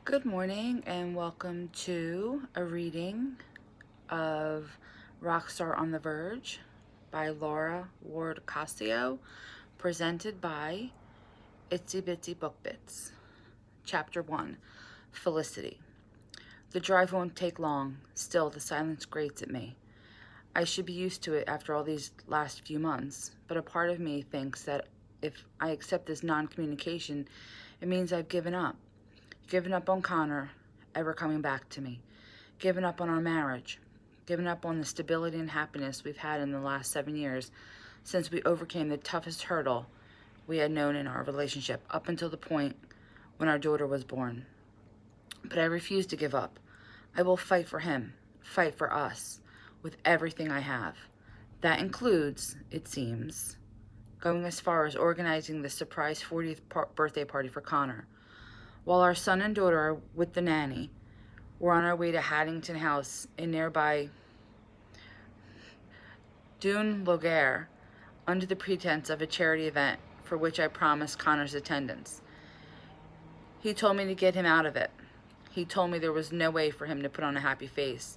Good morning and welcome to a reading of Rockstar on the Verge by Lara Cosio, presented by Itsy Bitsy Book Bits. Chapter 1, Felicity. The drive won't take long, still the silence grates at me. I should be used to it after all these last few months, but a part of me thinks that if I accept this non-communication, it means I've given up. Given up on Connor ever coming back to me. Given up on our marriage. Given up on the stability and happiness we've had in the last 7 years since we overcame the toughest hurdle we had known in our relationship up until the point when our daughter was born. But I refuse to give up. I will fight for him, fight for us, with everything I have. That includes, it seems, going as far as organizing the surprise 40th birthday party for Connor. While our son and daughter are with the nanny, we're on our way to Haddington House in nearby Dune Logair under the pretense of a charity event for which I promised Connor's attendance. He told me to get him out of it. He told me there was no way for him to put on a happy face,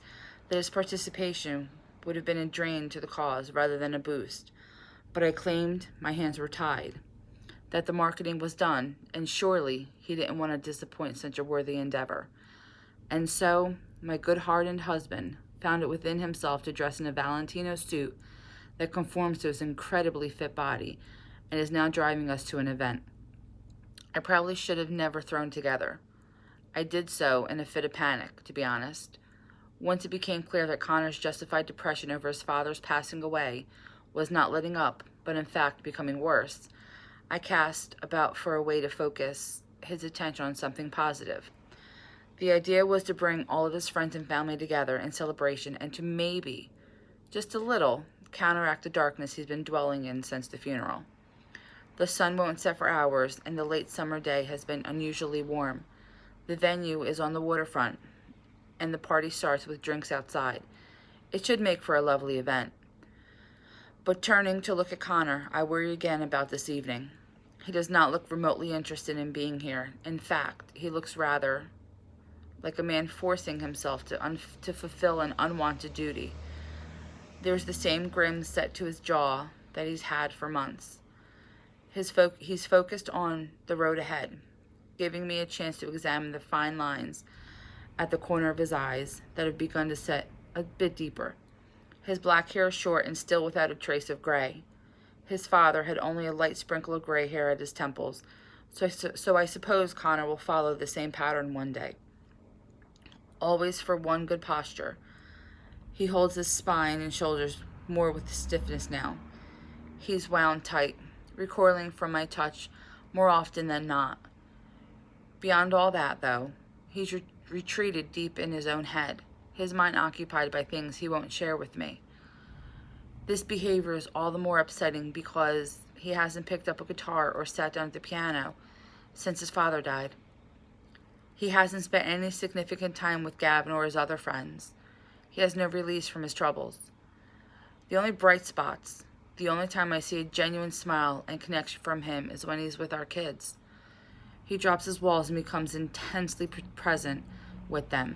that his participation would have been a drain to the cause rather than a boost. But I claimed my hands were tied, that the marketing was done, and surely he didn't want to disappoint such a worthy endeavor. And so, my good-hearted husband found it within himself to dress in a Valentino suit that conforms to his incredibly fit body and is now driving us to an event. I probably should have never thrown together. I did so in a fit of panic, to be honest. Once it became clear that Connor's justified depression over his father's passing away was not letting up, but in fact becoming worse, I cast about for a way to focus his attention on something positive. The idea was to bring all of his friends and family together in celebration and to maybe, just a little, counteract the darkness he's been dwelling in since the funeral. The sun won't set for hours, and the late summer day has been unusually warm. The venue is on the waterfront, and the party starts with drinks outside. It should make for a lovely event. But turning to look at Connor, I worry again about this evening. He does not look remotely interested in being here. In fact, he looks rather like a man forcing himself to fulfill an unwanted duty. There's the same grin set to his jaw that he's had for months. He's focused on the road ahead, giving me a chance to examine the fine lines at the corner of his eyes that have begun to set a bit deeper. His black hair is short and still without a trace of gray. His father had only a light sprinkle of gray hair at his temples, so I suppose Connor will follow the same pattern one day. Always for one good posture. He holds his spine and shoulders more with stiffness now. He's wound tight, recoiling from my touch more often than not. Beyond all that, though, he's retreated deep in his own head, his mind occupied by things he won't share with me. This behavior is all the more upsetting because he hasn't picked up a guitar or sat down at the piano since his father died. He hasn't spent any significant time with Gavin or his other friends. He has no release from his troubles. The only bright spots, the only time I see a genuine smile and connection from him is when he's with our kids. He drops his walls and becomes intensely present with them.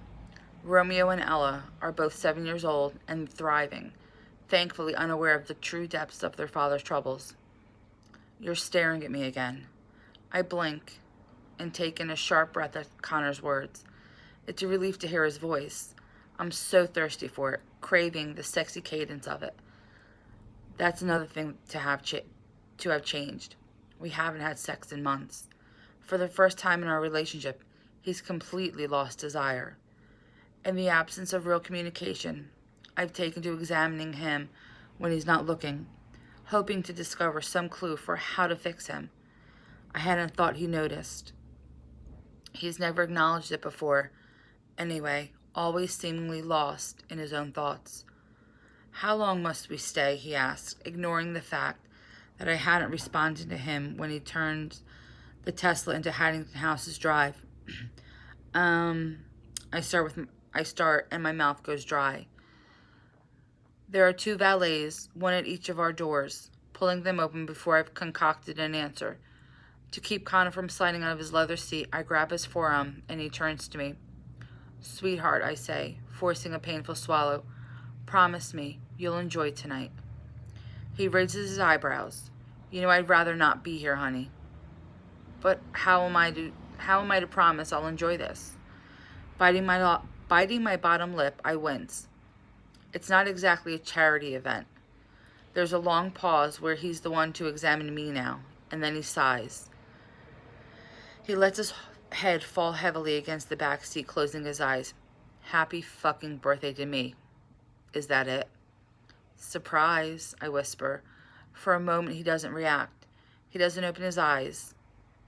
Romeo and Ella are both 7 years old and thriving, thankfully unaware of the true depths of their father's troubles. You're staring at me again. I blink and take in a sharp breath at Connor's words. It's a relief to hear his voice. I'm so thirsty for it, craving the sexy cadence of it. That's another thing to have changed. We haven't had sex in months. For the first time in our relationship, he's completely lost desire. In the absence of real communication, I've taken to examining him when he's not looking, hoping to discover some clue for how to fix him. I hadn't thought he noticed. He's never acknowledged it before. Anyway, always seemingly lost in his own thoughts. How long must we stay, he asked, ignoring the fact that I hadn't responded to him when he turned the Tesla into Haddington House's drive. I start and my mouth goes dry. There are 2 valets, one at each of our doors, pulling them open before I've concocted an answer. To keep Connor from sliding out of his leather seat, I grab his forearm and he turns to me. Sweetheart, I say, forcing a painful swallow, promise me you'll enjoy tonight. He raises his eyebrows. You know I'd rather not be here, honey. But how am I to promise I'll enjoy this? Biting my bottom lip, I wince. It's not exactly a charity event. There's a long pause where he's the one to examine me now, and then he sighs. He lets his head fall heavily against the back seat, closing his eyes. Happy fucking birthday to me. Is that it? Surprise, I whisper. For a moment, he doesn't react. He doesn't open his eyes.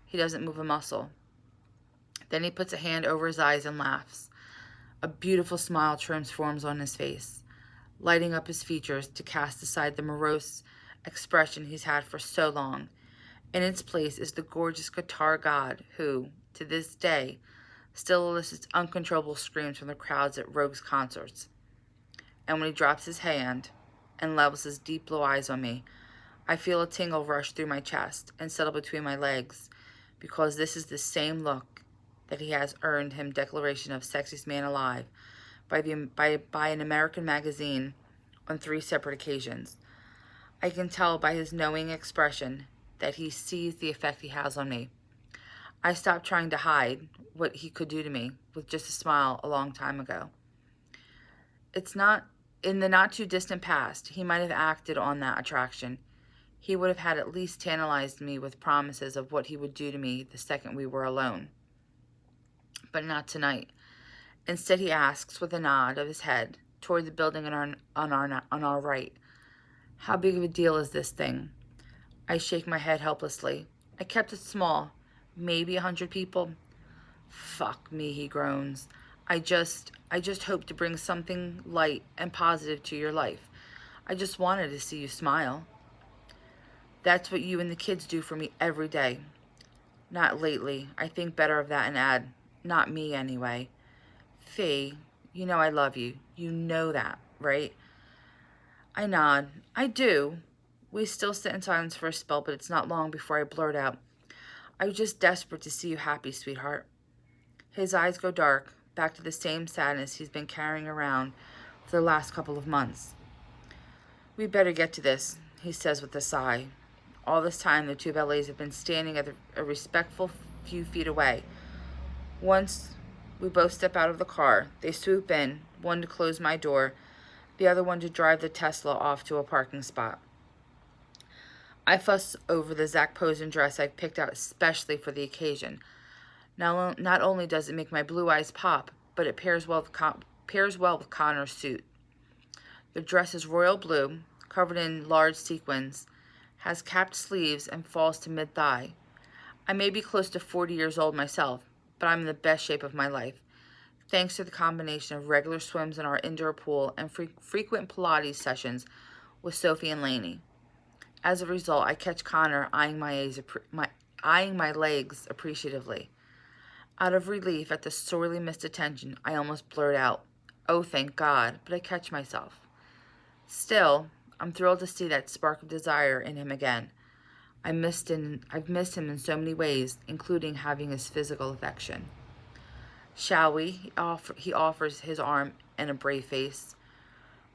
He doesn't move a muscle. Then he puts a hand over his eyes and laughs. A beautiful smile transforms on his face, lighting up his features to cast aside the morose expression he's had for so long. In its place is the gorgeous guitar god who, to this day, still elicits uncontrollable screams from the crowds at Rogue's concerts. And when he drops his hand and levels his deep blue eyes on me, I feel a tingle rush through my chest and settle between my legs, because this is the same look that he has earned him declaration of sexiest man alive by an American magazine on 3 separate occasions. I can tell by his knowing expression that he sees the effect he has on me. I stopped trying to hide what he could do to me with just a smile a long time ago. In the not too distant past, he might have acted on that attraction. He would have had at least tantalized me with promises of what he would do to me the second we were alone. But not tonight. Instead, he asks with a nod of his head toward the building on our right, how big of a deal is this thing? I shake my head helplessly. I kept it small, maybe 100 people. Fuck me, he groans. I just hope to bring something light and positive to your life. I just wanted to see you smile. That's what you and the kids do for me every day. Not lately. I think better of that and add, not me anyway. Fee, you know I love you. You know that, right? I nod. I do. We still sit in silence for a spell, but it's not long before I blurt out, I was just desperate to see you happy, sweetheart. His eyes go dark, back to the same sadness he's been carrying around for the last couple of months. We better get to this, he says with a sigh. All this time, the 2 valets have been standing at a respectful few feet away. Once we both step out of the car, they swoop in, one to close my door, the other one to drive the Tesla off to a parking spot. I fuss over the Zac Posen dress I've picked out especially for the occasion. Not only does it make my blue eyes pop, but it pairs well with Connor's suit. The dress is royal blue, covered in large sequins, has capped sleeves, and falls to mid-thigh. I may be close to 40 years old myself, but I'm in the best shape of my life, thanks to the combination of regular swims in our indoor pool and frequent Pilates sessions with Sophie and Lainey. As a result, I catch Connor eyeing my legs appreciatively. Out of relief at the sorely missed attention, I almost blurt out, "Oh, thank God," but I catch myself. Still, I'm thrilled to see that spark of desire in him again. I've missed him in so many ways, including having his physical affection. Shall we? He offers his arm in a brave face.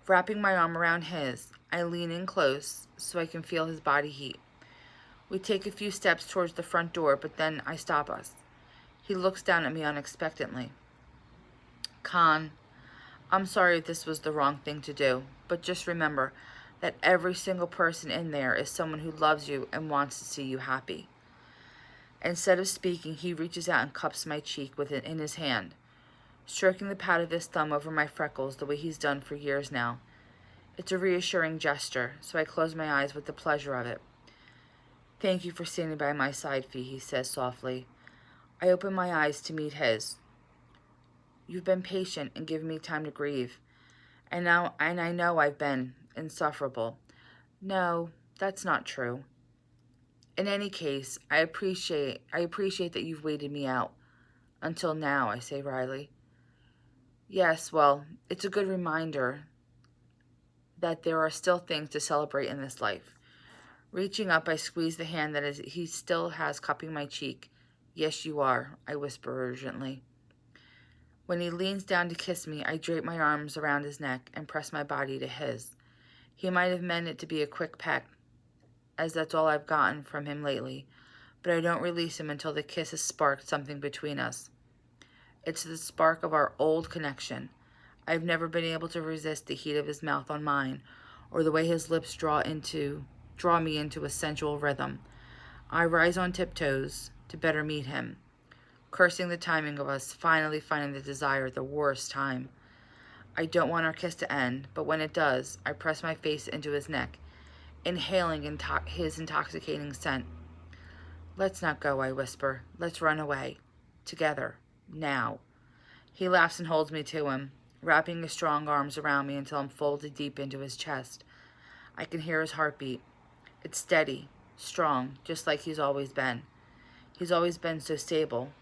Wrapping my arm around his, I lean in close so I can feel his body heat. We take a few steps towards the front door, but then I stop us. He looks down at me unexpectedly. Con, I'm sorry if this was the wrong thing to do, but just remember that every single person in there is someone who loves you and wants to see you happy. Instead of speaking, he reaches out and cups my cheek with it in his hand, stroking the pad of his thumb over my freckles the way he's done for years now. It's a reassuring gesture, so I close my eyes with the pleasure of it. Thank you for standing by my side, Fee, he says softly. I open my eyes to meet his. You've been patient and given me time to grieve, and I know I've been insufferable. No, that's not true. In any case, I appreciate that you've waited me out. Until now, I say wryly. Yes, well, it's a good reminder that there are still things to celebrate in this life. Reaching up, I squeeze the hand he still has cupping my cheek. Yes, you are, I whisper urgently. When he leans down to kiss me, I drape my arms around his neck and press my body to his. He might have meant it to be a quick peck, as that's all I've gotten from him lately, but I don't release him until the kiss has sparked something between us. It's the spark of our old connection. I've never been able to resist the heat of his mouth on mine, or the way his lips draw me into a sensual rhythm. I rise on tiptoes to better meet him, cursing the timing of us finally finding the desire at the worst time. I don't want our kiss to end, but when it does, I press my face into his neck, inhaling his intoxicating scent. Let's not go, I whisper. Let's run away. Together. Now. He laughs and holds me to him, wrapping his strong arms around me until I'm folded deep into his chest. I can hear his heartbeat. It's steady, strong, just like he's always been. He's always been so stable.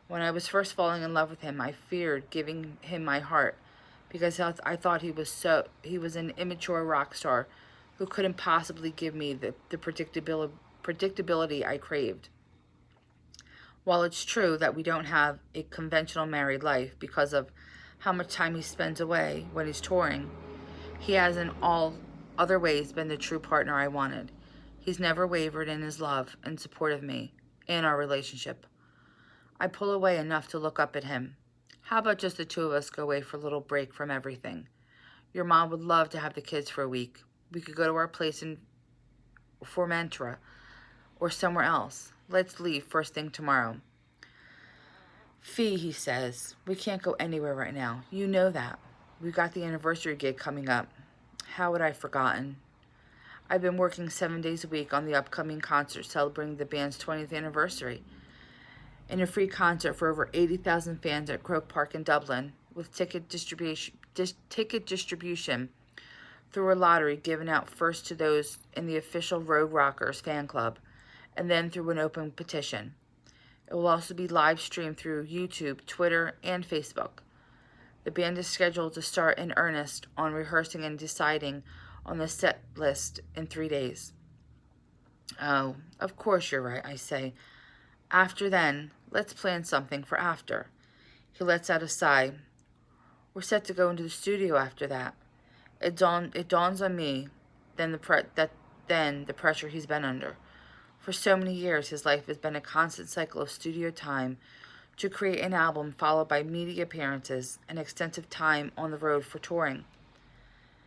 When I was first falling in love with him, I feared giving him my heart because I thought he was an immature rock star who couldn't possibly give me the predictability I craved. While it's true that we don't have a conventional married life because of how much time he spends away when he's touring, he has in all other ways been the true partner I wanted. He's never wavered in his love and support of me and our relationship. I pull away enough to look up at him. How about just the two of us go away for a little break from everything? Your mom would love to have the kids for a week. We could go to our place in Formentura or somewhere else. Let's leave first thing tomorrow. Fee, he says, we can't go anywhere right now. You know that. We've got the anniversary gig coming up. How had I forgotten? I've been working 7 days a week on the upcoming concert celebrating the band's 20th anniversary. In a free concert for over 80,000 fans at Croke Park in Dublin, with ticket distribution through a lottery given out first to those in the official Rogue Rockers fan club, and then through an open petition. It will also be live streamed through YouTube, Twitter, and Facebook. The band is scheduled to start in earnest on rehearsing and deciding on the set list in 3 days. Oh, of course you're right, I say. After then, let's plan something for after. He lets out a sigh. We're set to go into the studio after that. It dawns on me then the pressure he's been under. For so many years, his life has been a constant cycle of studio time to create an album followed by media appearances and extensive time on the road for touring.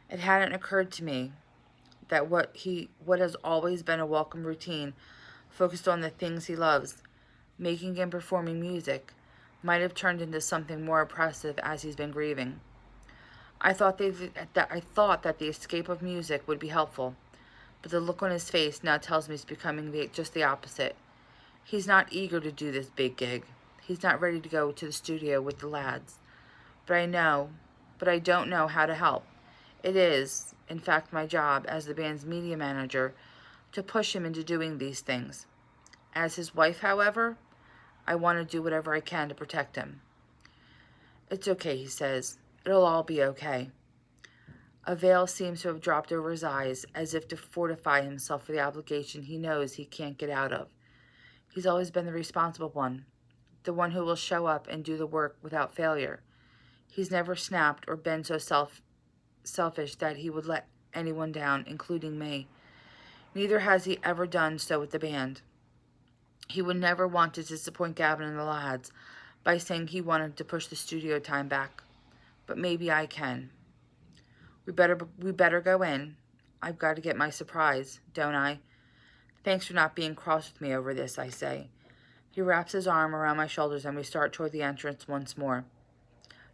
It hadn't occurred to me that what has always been a welcome routine focused on the things he loves, making and performing music, might have turned into something more oppressive as he's been grieving. I thought that the escape of music would be helpful, but the look on his face now tells me it's becoming just the opposite. He's not eager to do this big gig. He's not ready to go to the studio with the lads. But I don't know how to help. It is, in fact, my job as the band's media manager to push him into doing these things. As his wife, however, I want to do whatever I can to protect him. It's okay, he says. It'll all be okay. A veil seems to have dropped over his eyes, as if to fortify himself for the obligation he knows he can't get out of. He's always been the responsible one, the one who will show up and do the work without failure. He's never snapped or been so selfish that he would let anyone down, including me. Neither has he ever done so with the band. He would never want to disappoint Gavin and the lads by saying he wanted to push the studio time back. But maybe I can. We better go in. I've got to get my surprise, don't I? Thanks for not being cross with me over this, I say. He wraps his arm around my shoulders and we start toward the entrance once more.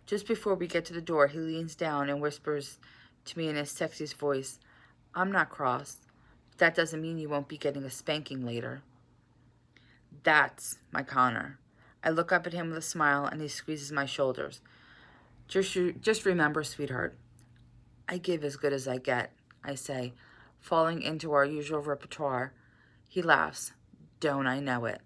Just before we get to the door, he leans down and whispers to me in his sexiest voice, I'm not cross. But that doesn't mean you won't be getting a spanking later. That's my Connor. I look up at him with a smile and he squeezes my shoulders. Just remember, sweetheart, I give as good as I get, I say, falling into our usual repertoire. He laughs. Don't I know it?